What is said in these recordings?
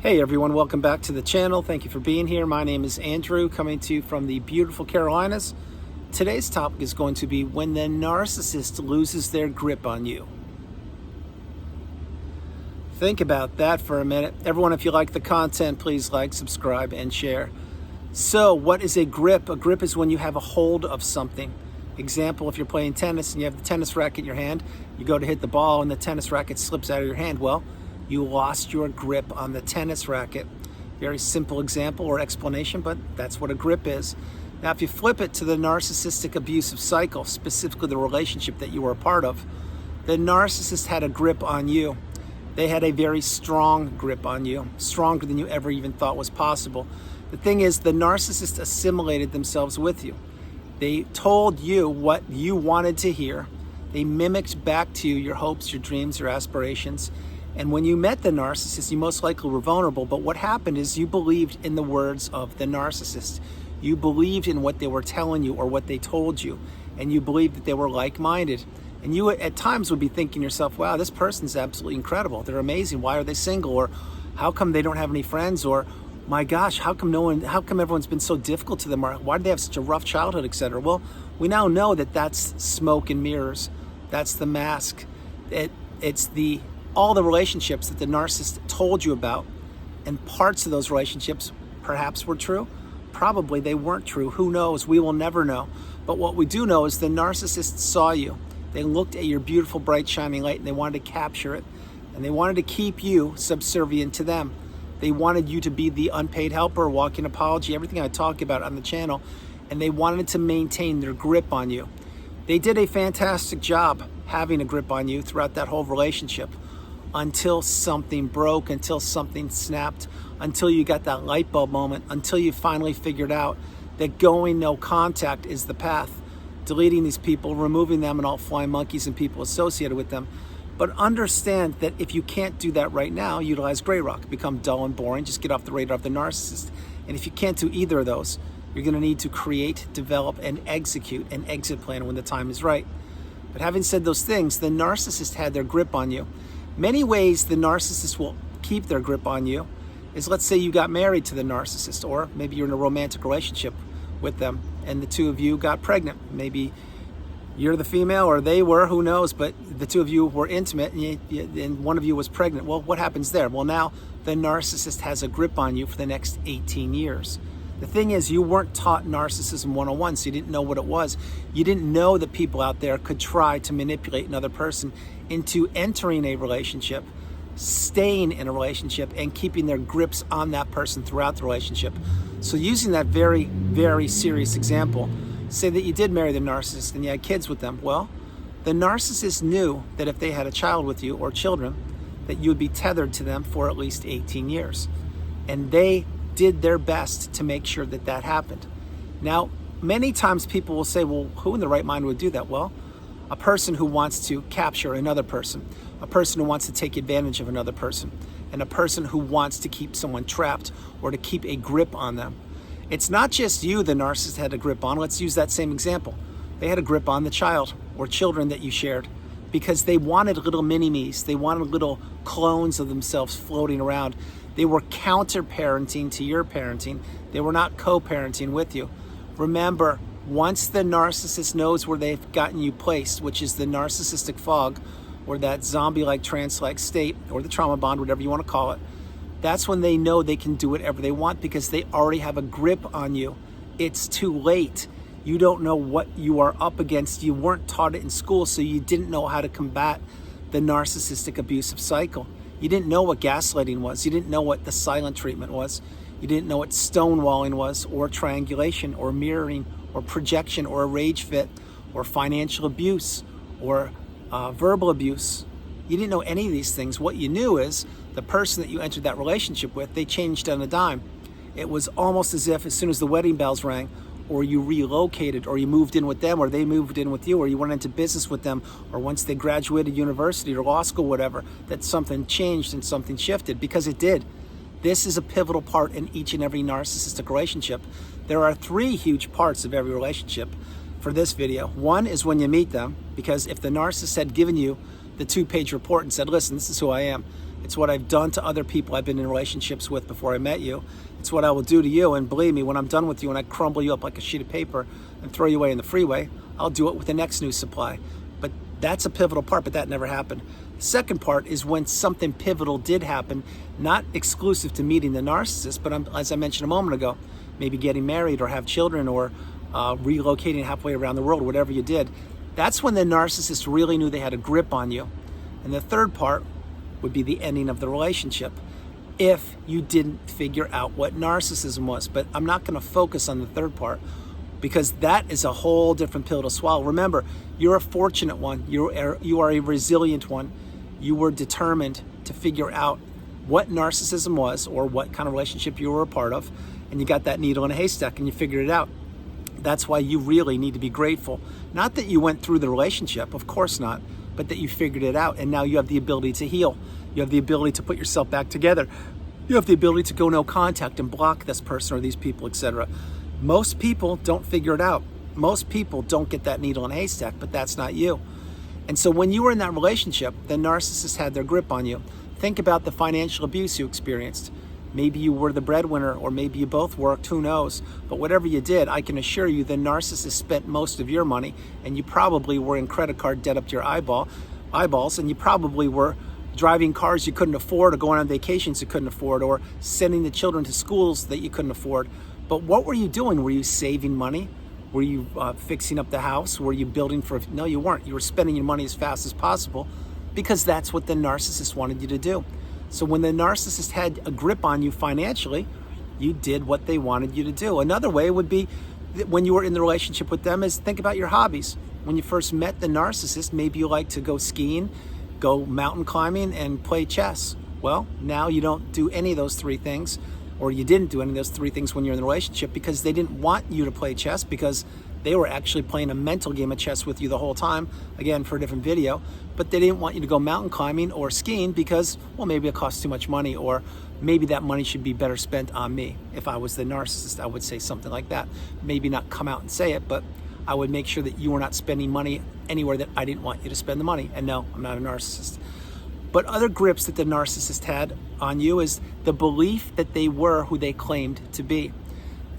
Hey everyone, welcome back to the channel. Thank you for being here. My name is Andrew, coming to you from the beautiful Carolinas. Today's topic is going to be when the narcissist loses their grip on you. Think about that for a minute. Everyone, if you like the content, please like, subscribe, and share. So what is a grip? A grip is when you have a hold of something. Example, if you're playing tennis and you have the tennis racket in your hand, you go to hit the ball and the tennis racket slips out of your hand. Well, you lost your grip on the tennis racket. Very simple example or explanation, but that's what a grip is. Now, if you flip it to the narcissistic abusive cycle, specifically the relationship that you were a part of, the narcissist had a grip on you. They had a very strong grip on you, stronger than you ever even thought was possible. The thing is, the narcissist assimilated themselves with you. They told you what you wanted to hear. They mimicked back to you your hopes, your dreams, your aspirations. And when you met the narcissist, you most likely were vulnerable, but what happened is you believed in the words of the narcissist. You believed in what they were telling you or what they told you, and you believed that they were like-minded. And you at times would be thinking to yourself, wow, this person's absolutely incredible. They're amazing. Why are they single? Or how come they don't have any friends? Or my gosh, how come everyone's been so difficult to them? Or why do they have such a rough childhood, etc.? Well, we now know that that's smoke and mirrors. That's the mask. It's all the relationships that the narcissist told you about, and parts of those relationships perhaps were true. Probably they weren't true. Who knows? We will never know. But what we do know is the narcissist saw you. They looked at your beautiful, bright, shining light, and they wanted to capture it. And they wanted to keep you subservient to them. They wanted you to be the unpaid helper, walking apology, everything I talk about on the channel. And they wanted to maintain their grip on you. They did a fantastic job having a grip on you throughout that whole relationship, until something broke, until something snapped, until you got that light bulb moment, until you finally figured out that going no contact is the path. Deleting these people, removing them and all flying monkeys and people associated with them. But understand that if you can't do that right now, utilize gray rock. Become dull and boring, just get off the radar of the narcissist. And if you can't do either of those, you're gonna need to create, develop, and execute an exit plan when the time is right. But having said those things, the narcissist had their grip on you. Many ways the narcissist will keep their grip on you is, let's say you got married to the narcissist, or maybe you're in a romantic relationship with them and the two of you got pregnant. Maybe you're the female or they were, who knows, but the two of you were intimate and one of you was pregnant. Well, what happens there? Well, now the narcissist has a grip on you for the next 18 years. The thing is, you weren't taught Narcissism 101, so you didn't know what it was. You didn't know that people out there could try to manipulate another person into entering a relationship, staying in a relationship, and keeping their grips on that person throughout the relationship. So using that very, very serious example, say that you did marry the narcissist and you had kids with them. Well, the narcissist knew that if they had a child with you or children, that you would be tethered to them for at least 18 years. And they did their best to make sure that that happened. Now, many times people will say, well, who in the right mind would do that? Well, a person who wants to capture another person, a person who wants to take advantage of another person, and a person who wants to keep someone trapped or to keep a grip on them. It's not just you the narcissist had a grip on. Let's use that same example. They had a grip on the child or children that you shared because they wanted little mini-me's. They wanted little clones of themselves floating around. They were counter-parenting to your parenting. They were not co-parenting with you. Remember, once the narcissist knows where they've gotten you placed, which is the narcissistic fog, or that zombie-like trance-like state, or the trauma bond, whatever you want to call it, that's when they know they can do whatever they want because they already have a grip on you. It's too late. You don't know what you are up against. You weren't taught it in school, so you didn't know how to combat the narcissistic abusive cycle. You didn't know what gaslighting was. You didn't know what the silent treatment was. You didn't know what stonewalling was, or triangulation, or mirroring, or projection, or a rage fit, or financial abuse, or verbal abuse. You didn't know any of these things. What you knew is the person that you entered that relationship with, they changed on a dime. It was almost as if as soon as the wedding bells rang, or you relocated, or you moved in with them, or they moved in with you, or you went into business with them, or once they graduated university or law school, whatever, that something changed and something shifted, because it did. This is a pivotal part in each and every narcissistic relationship. There are 3 huge parts of every relationship for this video. One is when you meet them, because if the narcissist had given you the 2-page report and said, listen, this is who I am, It's what I've done to other people I've been in relationships with before I met you. It's what I will do to you. And believe me, when I'm done with you and I crumble you up like a sheet of paper and throw you away in the freeway, I'll do it with the next new supply. But that's a pivotal part, but that never happened. The second part is when something pivotal did happen, not exclusive to meeting the narcissist, but as I mentioned a moment ago, maybe getting married or have children or relocating halfway around the world, whatever you did. That's when the narcissist really knew they had a grip on you. And the third part would be the ending of the relationship if you didn't figure out what narcissism was. But I'm not going to focus on the third part because that is a whole different pill to swallow. Remember, you're a fortunate one. You are a resilient one. You were determined to figure out what narcissism was or what kind of relationship you were a part of, and you got that needle in a haystack and you figured it out. That's why you really need to be grateful. Not that you went through the relationship, of course not, but that you figured it out and now you have the ability to heal. You have the ability to put yourself back together. You have the ability to go no contact and block this person or these people, etc. Most people don't figure it out. Most people don't get that needle in a haystack, but that's not you. And so when you were in that relationship, the narcissist had their grip on you. Think about the financial abuse you experienced. Maybe you were the breadwinner, or maybe you both worked, who knows? But whatever you did, I can assure you the narcissist spent most of your money, and you probably were in credit card debt up to your eyeballs, and you probably were driving cars you couldn't afford, or going on vacations you couldn't afford, or sending the children to schools that you couldn't afford. But what were you doing? Were you saving money? Were you fixing up the house? Were you building for? No, you weren't. You were spending your money as fast as possible because that's what the narcissist wanted you to do. So when the narcissist had a grip on you financially, you did what they wanted you to do. Another way would be that when you were in the relationship with them is think about your hobbies. When you first met the narcissist, maybe you like to go skiing, go mountain climbing, and play chess. Well, now you don't do any of those three things, or you didn't do any of those three things when you're in the relationship because they didn't want you to play chess because they were actually playing a mental game of chess with you the whole time, again, for a different video, but they didn't want you to go mountain climbing or skiing because, well, maybe it costs too much money, or maybe that money should be better spent on me. If I was the narcissist, I would say something like that. Maybe not come out and say it, but I would make sure that you were not spending money anywhere that I didn't want you to spend the money. And no, I'm not a narcissist. But other grips that the narcissist had on you is the belief that they were who they claimed to be.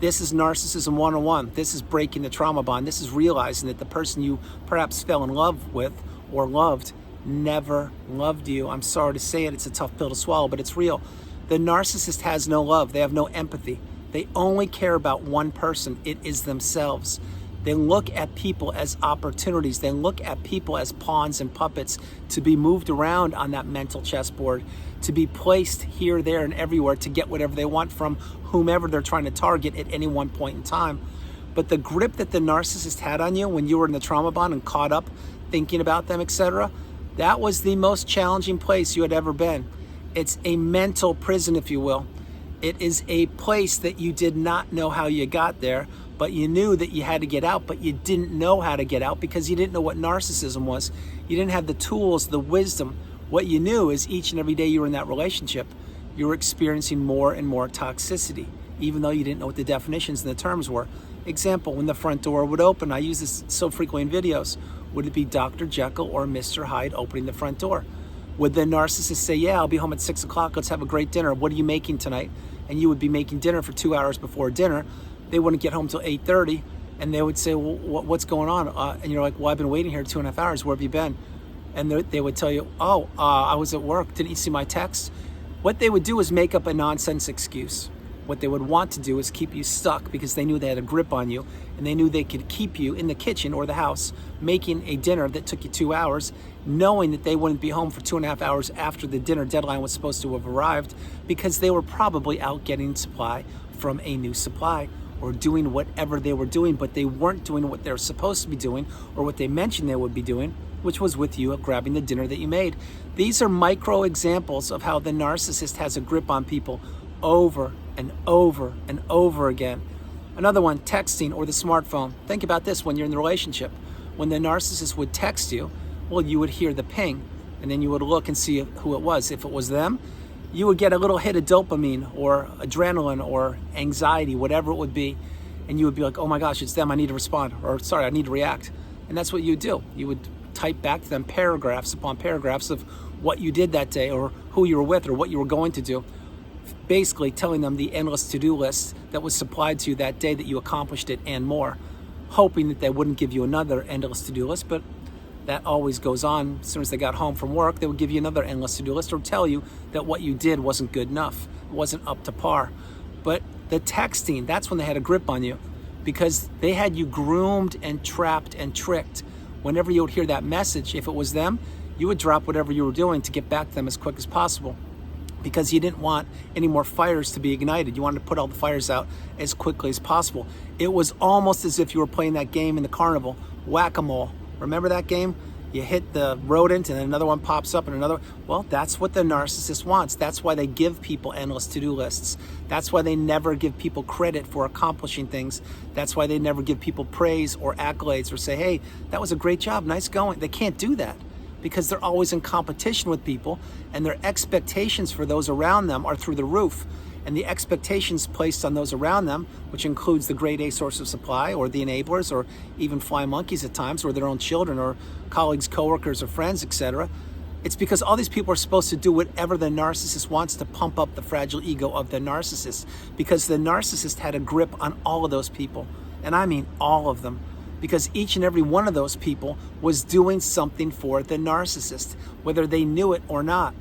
This is narcissism 101. This is breaking the trauma bond. This is realizing that the person you perhaps fell in love with or loved never loved you. I'm sorry to say it. It's a tough pill to swallow, but it's real. The narcissist has no love. They have no empathy. They only care about one person. It is themselves. They look at people as opportunities. They look at people as pawns and puppets to be moved around on that mental chessboard, to be placed here, there, and everywhere to get whatever they want from whomever they're trying to target at any one point in time. But the grip that the narcissist had on you when you were in the trauma bond and caught up thinking about them, etc., that was the most challenging place you had ever been. It's a mental prison, if you will. It is a place that you did not know how you got there, but you knew that you had to get out, but you didn't know how to get out because you didn't know what narcissism was. You didn't have the tools, the wisdom. What you knew is each and every day you were in that relationship, you were experiencing more and more toxicity, even though you didn't know what the definitions and the terms were. Example, when the front door would open, I use this so frequently in videos, would it be Dr. Jekyll or Mr. Hyde opening the front door? Would the narcissist say, yeah, I'll be home at 6 o'clock, let's have a great dinner, what are you making tonight? And you would be making dinner for 2 hours before dinner. They wouldn't get home till 8:30, and they would say, well, what's going on? And you're like, well, I've been waiting here 2.5 hours, where have you been? And they would tell you, I was at work, didn't you see my text? What they would do is make up a nonsense excuse. What they would want to do is keep you stuck because they knew they had a grip on you, and they knew they could keep you in the kitchen or the house making a dinner that took you 2 hours, knowing that they wouldn't be home for 2.5 hours after the dinner deadline was supposed to have arrived because they were probably out getting supply from a new supply or doing whatever they were doing, but they weren't doing what they were supposed to be doing or what they mentioned they would be doing, which was with you grabbing the dinner that you made. These are micro examples of how the narcissist has a grip on people over and over and over again. Another one, texting or the smartphone. Think about this when you're in the relationship. When the narcissist would text you, well, you would hear the ping, and then you would look and see who it was. If it was them, you would get a little hit of dopamine or adrenaline or anxiety, whatever it would be, and you would be like, oh my gosh, it's them, I need to respond, or sorry, I need to react. And that's what you would do. You would type back to them paragraphs upon paragraphs of what you did that day or who you were with or what you were going to do. Basically telling them the endless to-do list that was supplied to you that day, that you accomplished it and more, hoping that they wouldn't give you another endless to-do list. But that always goes on. As soon as they got home from work, they would give you another endless to-do list or tell you that what you did wasn't good enough, it wasn't up to par. But the texting, that's when they had a grip on you, because they had you groomed and trapped and tricked. Whenever you would hear that message, if it was them, you would drop whatever you were doing to get back to them as quick as possible, because you didn't want any more fires to be ignited. You wanted to put all the fires out as quickly as possible. It was almost as if you were playing that game in the carnival, whack-a-mole. Remember that game? You hit the rodent and then another one pops up and another. Well, that's what the narcissist wants. That's why they give people endless to-do lists. That's why they never give people credit for accomplishing things. That's why they never give people praise or accolades or say, hey, that was a great job, nice going. They can't do that because they're always in competition with people, and their expectations for those around them are through the roof. And the expectations placed on those around them, which includes the grade A source of supply or the enablers or even fly monkeys at times, or their own children or colleagues, coworkers, or friends, etc. It's because all these people are supposed to do whatever the narcissist wants to pump up the fragile ego of the narcissist, because the narcissist had a grip on all of those people. And I mean all of them, because each and every one of those people was doing something for the narcissist, whether they knew it or not.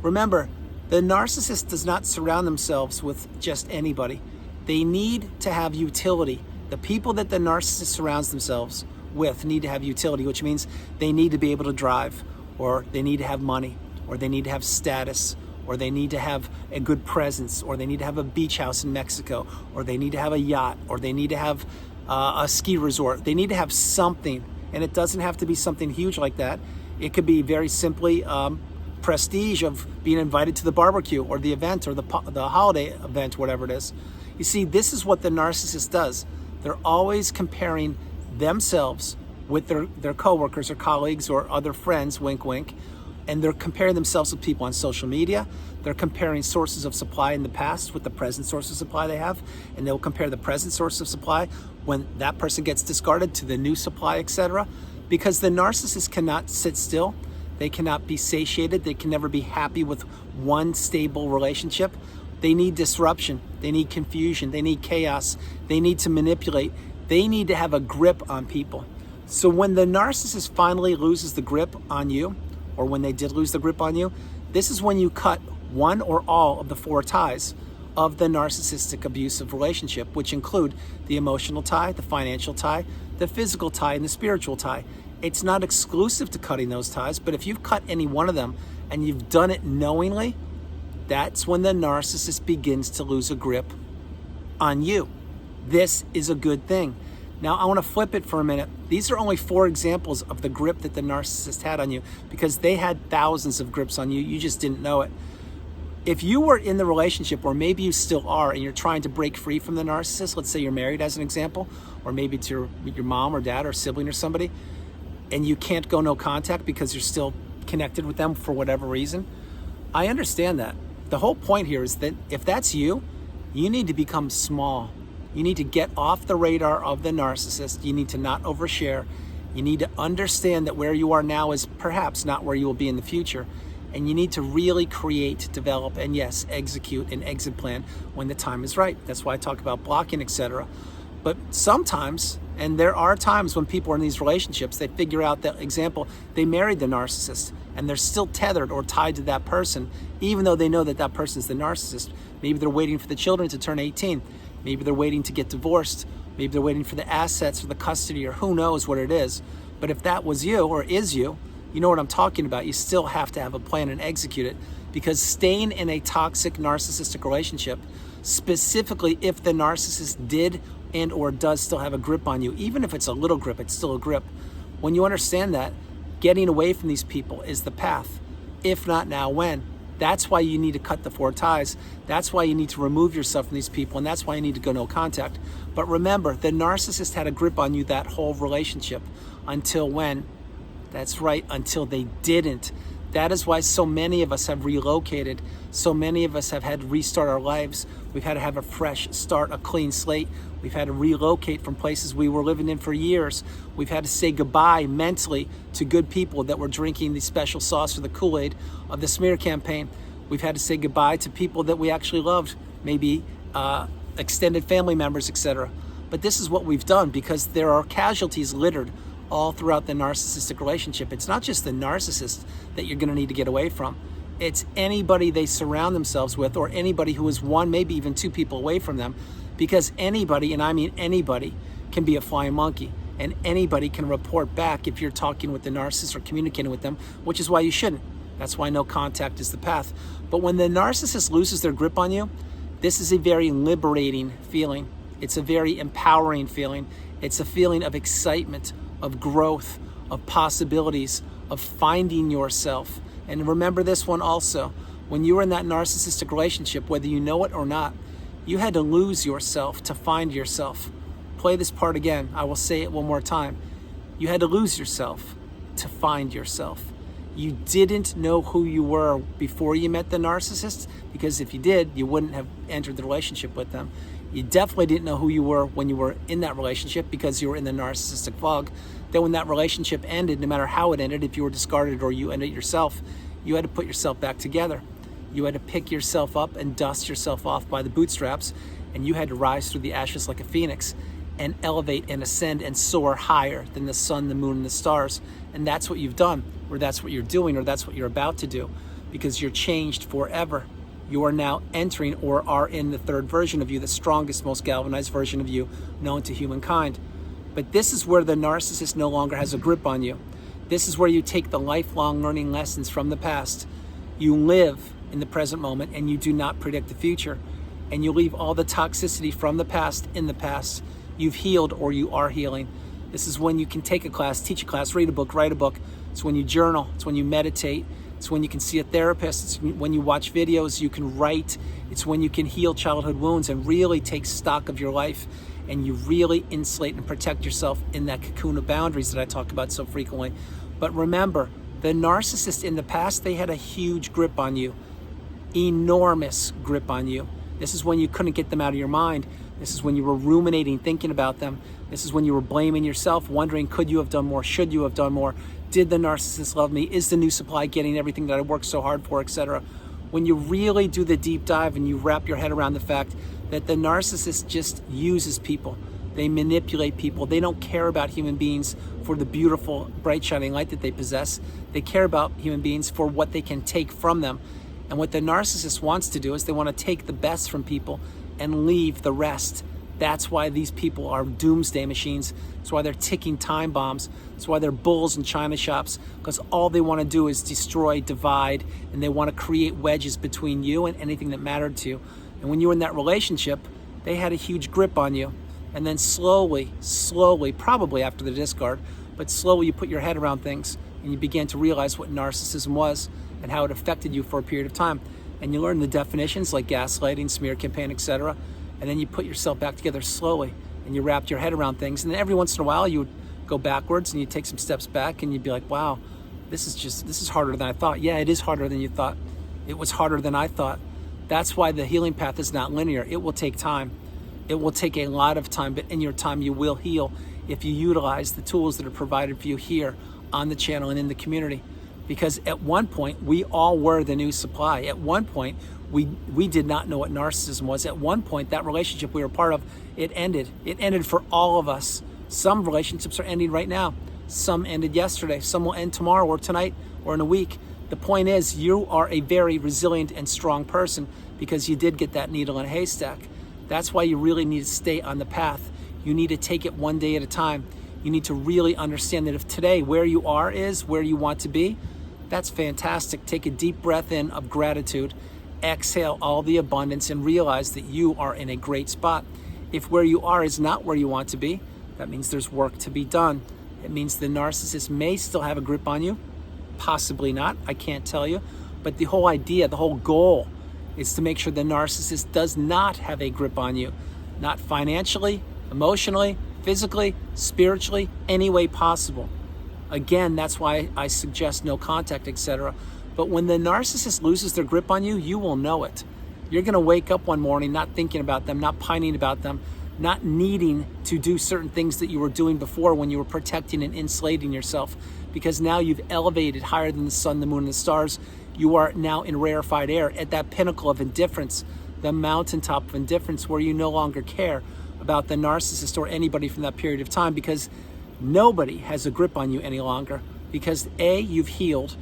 Remember, the narcissist does not surround themselves with just anybody. They need to have utility. The people that the narcissist surrounds themselves with need to have utility, which means they need to be able to drive, or they need to have money, or they need to have status, or they need to have a good presence, or they need to have a beach house in Mexico, or they need to have a yacht, or they need to have a ski resort. They need to have something, and it doesn't have to be something huge like that. It could be very simply prestige of being invited to the barbecue or the event or the holiday event, whatever it is. You see, this is what the narcissist does. They're always comparing themselves with their coworkers or colleagues or other friends, wink, wink, and they're comparing themselves with people on social media. They're comparing sources of supply in the past with the present source of supply they have, and they'll compare the present source of supply when that person gets discarded to the new supply, etc. Because the narcissist cannot sit still. They cannot be satiated. They can never be happy with one stable relationship. They need disruption. They need confusion. They need chaos. They need to manipulate. They need to have a grip on people. So when the narcissist finally loses the grip on you, or when they did lose the grip on you, this is when you cut one or all of the four ties of the narcissistic abusive relationship, which include the emotional tie, the financial tie, the physical tie, and the spiritual tie. It's not exclusive to cutting those ties, but if you've cut any one of them and you've done it knowingly, that's when the narcissist begins to lose a grip on you. This is a good thing. Now, I want to flip it for a minute. These are only 4 examples of the grip that the narcissist had on you, because they had thousands of grips on you. You just didn't know it. If you were in the relationship, or maybe you still are, and you're trying to break free from the narcissist, let's say you're married as an example, or maybe to your mom or dad or sibling or somebody, and you can't go no contact because you're still connected with them for whatever reason, I understand that. The whole point here is that if that's you, you need to become small. You need to get off the radar of the narcissist. You need to not overshare. You need to understand that where you are now is perhaps not where you will be in the future. And you need to really create, develop, and yes, execute an exit plan when the time is right. That's why I talk about blocking, etc. But sometimes, and there are times when people are in these relationships, they figure out that, example, they married the narcissist and they're still tethered or tied to that person, even though they know that that person is the narcissist. Maybe they're waiting for the children to turn 18. Maybe they're waiting to get divorced. Maybe they're waiting for the assets or the custody, or who knows what it is. But if that was you or is you, you know what I'm talking about. You still have to have a plan and execute it, because staying in a toxic narcissistic relationship, specifically if the narcissist did and or does still have a grip on you, even if it's a little grip, it's still a grip. When you understand that, getting away from these people is the path. If not now, when? That's why you need to cut the 4 ties. That's why you need to remove yourself from these people, and that's why you need to go no contact. But remember, the narcissist had a grip on you that whole relationship. Until when? That's right, until they didn't. That is why so many of us have relocated. So many of us have had to restart our lives. We've had to have a fresh start, a clean slate. We've had to relocate from places we were living in for years. We've had to say goodbye mentally to good people that were drinking the special sauce or the Kool-Aid of the smear campaign. We've had to say goodbye to people that we actually loved, maybe extended family members, etc. But this is what we've done because there are casualties littered all throughout the narcissistic relationship. It's not just the narcissist that you're going to need to get away from. It's anybody they surround themselves with, or anybody who is one, maybe even two people away from them, because anybody, and I mean anybody, can be a flying monkey, and anybody can report back if you're talking with the narcissist or communicating with them, which is why you shouldn't. That's why no contact is the path. But when the narcissist loses their grip on you, this is a very liberating feeling. It's a very empowering feeling. It's a feeling of excitement, of growth, of possibilities, of finding yourself. And remember this one also, when you were in that narcissistic relationship, whether you know it or not, you had to lose yourself to find yourself. Play this part again. I will say it one more time. You had to lose yourself to find yourself. You didn't know who you were before you met the narcissist, because if you did, you wouldn't have entered the relationship with them. You definitely didn't know who you were when you were in that relationship because you were in the narcissistic fog. Then when that relationship ended, no matter how it ended, if you were discarded or you ended yourself, you had to put yourself back together. You had to pick yourself up and dust yourself off by the bootstraps, and you had to rise through the ashes like a phoenix and elevate and ascend and soar higher than the sun, the moon, and the stars. And that's what you've done, or that's what you're doing, or that's what you're about to do, because you're changed forever. You are now entering or are in the third version of you, the strongest, most galvanized version of you known to humankind. But this is where the narcissist no longer has a grip on you. This is where you take the lifelong learning lessons from the past. You live in the present moment and you do not predict the future. And you leave all the toxicity from the past in the past. You've healed or you are healing. This is when you can take a class, teach a class, read a book, write a book. It's when you journal. It's when you meditate. It's when you can see a therapist. It's when you watch videos, you can write. It's when you can heal childhood wounds and really take stock of your life, and you really insulate and protect yourself in that cocoon of boundaries that I talk about so frequently. But remember, the narcissist in the past, they had a huge grip on you, enormous grip on you. This is when you couldn't get them out of your mind. This is when you were ruminating, thinking about them. This is when you were blaming yourself, wondering, could you have done more? Should you have done more? Did the narcissist love me? Is the new supply getting everything that I worked so hard for, etc.? When you really do the deep dive and you wrap your head around the fact that the narcissist just uses people, they manipulate people, they don't care about human beings for the beautiful, bright, shining light that they possess. They care about human beings for what they can take from them. And what the narcissist wants to do is they want to take the best from people and leave the rest. That's why these people are doomsday machines. That's why they're ticking time bombs. That's why they're bulls in china shops, because all they want to do is destroy, divide, and they want to create wedges between you and anything that mattered to you. And when you were in that relationship, they had a huge grip on you. And then slowly, probably after the discard, but slowly you put your head around things and you began to realize what narcissism was and how it affected you for a period of time. And you learn the definitions like gaslighting, smear campaign, etc. And then you put yourself back together slowly and you wrapped your head around things. And then every once in a while you would go backwards and you'd take some steps back and you'd be like, wow, this is harder than I thought. Yeah, it is harder than you thought. It was harder than I thought. That's why the healing path is not linear. It will take time. It will take a lot of time, but in your time you will heal if you utilize the tools that are provided for you here on the channel and in the community. Because at one point, we all were the new supply. At one point, we did not know what narcissism was. At one point, that relationship we were part of, it ended. It ended for all of us. Some relationships are ending right now. Some ended yesterday. Some will end tomorrow or tonight or in a week. The point is, you are a very resilient and strong person because you did get that needle in a haystack. That's why you really need to stay on the path. You need to take it one day at a time. You need to really understand that if today where you are is where you want to be, that's fantastic. Take a deep breath in of gratitude. Exhale all the abundance and realize that you are in a great spot. If where you are is not where you want to be, that means there's work to be done. It means the narcissist may still have a grip on you. Possibly not. I can't tell you. But the whole idea, the whole goal is to make sure the narcissist does not have a grip on you. Not financially, emotionally, physically, spiritually, any way possible. Again, that's why I suggest no contact, etc. But when the narcissist loses their grip on you, you will know it. You're going to wake up one morning not thinking about them, not pining about them, not needing to do certain things that you were doing before when you were protecting and insulating yourself, because now you've elevated higher than the sun, the moon, and the stars. You are now in rarefied air at that pinnacle of indifference, the mountaintop of indifference, where you no longer care about the narcissist or anybody from that period of time, because nobody has a grip on you any longer. Because A, you've healed,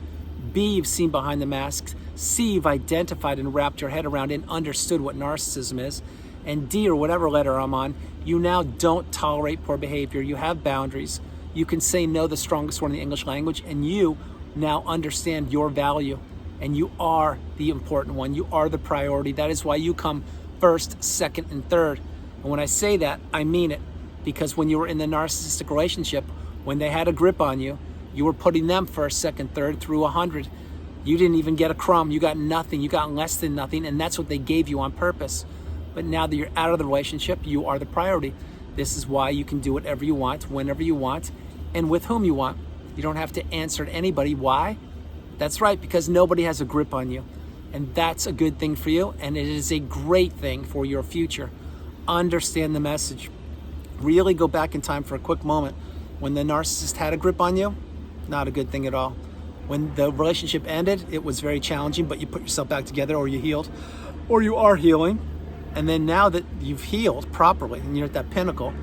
B, you've seen behind the masks, C, you've identified and wrapped your head around and understood what narcissism is, and D, or whatever letter I'm on, you now don't tolerate poor behavior. You have boundaries. You can say no, the strongest word in the English language, and you now understand your value, and you are the important one. You are the priority. That is why you come first, second, and third. And when I say that, I mean it, because when you were in the narcissistic relationship, when they had a grip on you, you were putting them first, second, third through 100. You didn't even get a crumb. You got nothing. You got less than nothing, and that's what they gave you on purpose. But now that you're out of the relationship, you are the priority. This is why you can do whatever you want, whenever you want, and with whom you want. You don't have to answer to anybody. Why? That's right, because nobody has a grip on you. And that's a good thing for you, and it is a great thing for your future. Understand the message. Really go back in time for a quick moment. When the narcissist had a grip on you, not a good thing at all. When the relationship ended, it was very challenging, but you put yourself back together, or you healed, or you are healing. And then now that you've healed properly and you're at that pinnacle,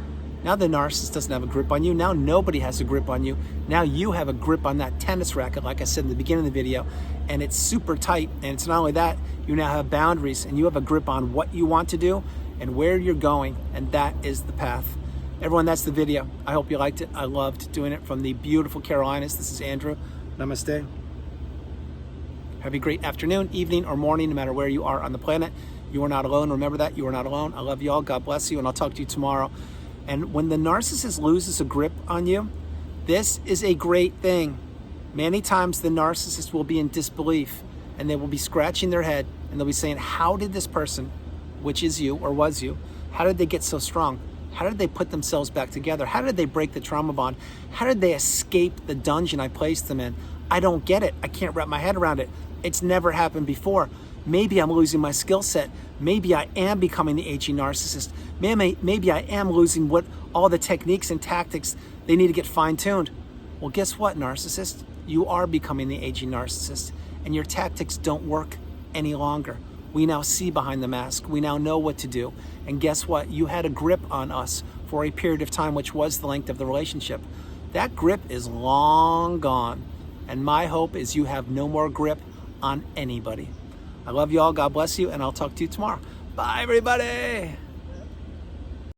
now the narcissist doesn't have a grip on you. Now nobody has a grip on you. Now you have a grip on that tennis racket, like I said in the beginning of the video, and it's super tight. And it's not only that, you now have boundaries, and you have a grip on what you want to do and where you're going, and that is the path. Everyone, that's the video. I hope you liked it. I loved doing it from the beautiful Carolinas. This is Andrew. Namaste. Have a great afternoon, evening, or morning, no matter where you are on the planet. You are not alone. Remember that. You are not alone. I love you all. God bless you, and I'll talk to you tomorrow. And when the narcissist loses a grip on you, this is a great thing. Many times the narcissist will be in disbelief, and they will be scratching their head, and they'll be saying, how did this person, which is you or was you, how did they get so strong? How did they put themselves back together? How did they break the trauma bond? How did they escape the dungeon I placed them in? I don't get it. I can't wrap my head around it. It's never happened before. Maybe I'm losing my skill set. Maybe I am becoming the HE narcissist. Maybe I am losing what all the techniques and tactics they need to get fine-tuned. Well, guess what, narcissist? You are becoming the HE narcissist, and your tactics don't work any longer. We now see behind the mask. We now know what to do. And guess what? You had a grip on us for a period of time, which was the length of the relationship. That grip is long gone. And my hope is you have no more grip on anybody. I love you all. God bless you. And I'll talk to you tomorrow. Bye, everybody.